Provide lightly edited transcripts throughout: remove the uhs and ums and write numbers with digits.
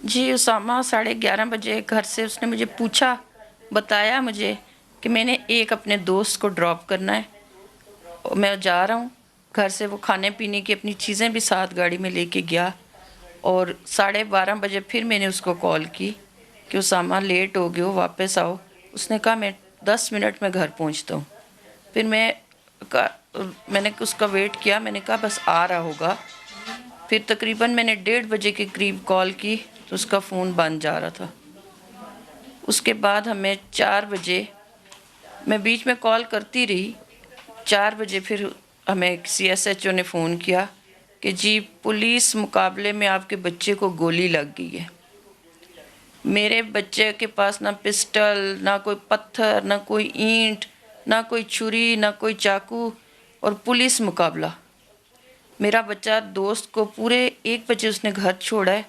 جی اسامہ 11:30 بجے گھر سے اس نے مجھے پوچھا، بتایا مجھے کہ میں نے ایک اپنے دوست کو ڈراپ کرنا ہے، میں جا رہا ہوں گھر سے۔ وہ کھانے پینے کی اپنی چیزیں بھی ساتھ گاڑی میں لے کے گیا، اور 12:30 بجے پھر میں نے اس کو کال کی کہ اسامہ لیٹ ہو گئے ہو، واپس آؤ۔ اس نے کہا میں 10 منٹ میں گھر پہنچتا ہوں۔ پھر میں نے اس کا ویٹ کیا، میں نے کہا بس آ رہا ہوگا۔ پھر تقریباً میں نے 1:30 بجے کے قریب کال کی تو اس کا فون بند جا رہا تھا۔ اس کے بعد ہمیں 4 بجے، میں بیچ میں کال کرتی رہی، 4 بجے پھر ہمیں کسی SHO نے فون کیا کہ جی پولیس مقابلے میں آپ کے بچے کو گولی لگ گئی ہے۔ میرے بچے کے پاس نہ پسٹل، نہ کوئی پتھر، نہ کوئی اینٹ، نہ کوئی چھری، نہ کوئی چاقو، اور پولیس مقابلہ۔ میرا بچہ دوست کو پورے 1 بجے اس نے گھر چھوڑا ہے،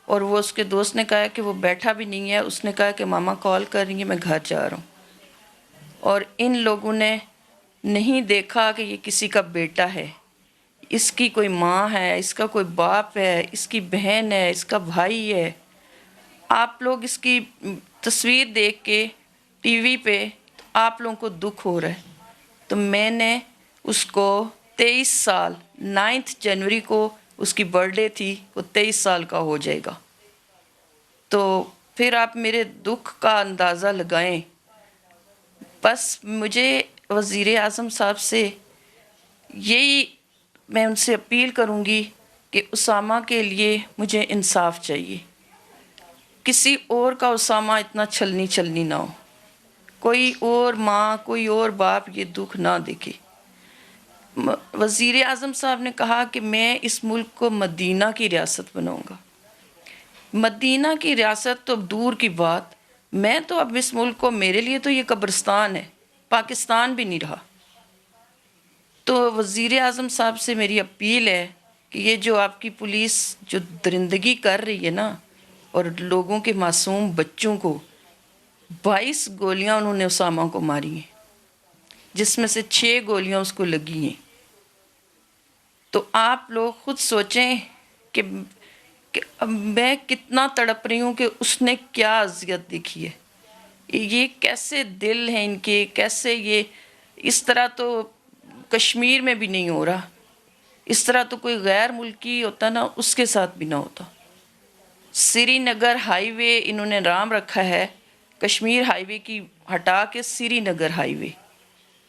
اور وہ اس کے دوست نے کہا کہ وہ بیٹھا بھی نہیں ہے۔ اس نے کہا کہ ماما کال کر رہی ہیں، میں گھر جا رہا ہوں۔ اور ان لوگوں نے نہیں دیکھا کہ یہ کسی کا بیٹا ہے، اس کی کوئی ماں ہے، اس کا کوئی باپ ہے، اس کی بہن ہے، اس کا بھائی ہے۔ آپ لوگ اس کی تصویر دیکھ کے ٹی وی پہ آپ لوگوں کو دکھ ہو رہا ہے۔ تو میں نے اس کو 23 سال 9 جنوری کو اس کی برتھ ڈے تھی، وہ 23 سال کا ہو جائے گا۔ تو پھر آپ میرے دکھ کا اندازہ لگائیں۔ بس مجھے وزیر اعظم صاحب سے یہی میں ان سے اپیل کروں گی کہ اسامہ کے لیے مجھے انصاف چاہیے۔ کسی اور کا اسامہ اتنا چھلنی نہ ہو، کوئی اور ماں، کوئی اور باپ یہ دکھ نہ دیکھے۔ وزیر اعظم صاحب نے کہا کہ میں اس ملک کو مدینہ کی ریاست بناؤں گا۔ مدینہ کی ریاست تو دور کی بات، میں تو اب اس ملک کو، میرے لیے تو یہ قبرستان ہے، پاکستان بھی نہیں رہا۔ تو وزیر اعظم صاحب سے میری اپیل ہے کہ یہ جو آپ کی پولیس جو درندگی کر رہی ہے نا، اور لوگوں کے معصوم بچوں کو 22 گولیاں انہوں نے اسامہ کو ماری ہیں، جس میں سے 6 گولیاں اس کو لگی ہیں۔ تو آپ لوگ خود سوچیں کہ میں کتنا تڑپ رہی ہوں کہ اس نے کیا اذیت دیکھی ہے۔ یہ کیسے دل ہیں ان کے، کیسے یہ اس طرح تو کشمیر میں بھی نہیں ہو رہا، اس طرح تو کوئی غیر ملکی ہوتا نا اس کے ساتھ بھی نہ ہوتا۔ سری نگر ہائی وے انہوں نے نام رکھا ہے، کشمیر ہائی وے کی ہٹا کے سری نگر ہائی وے،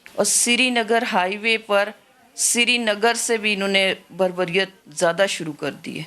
اور سری نگر ہائی وے پر سری نگر سے بھی انہوں نے بربریت زیادہ شروع کر دی ہے۔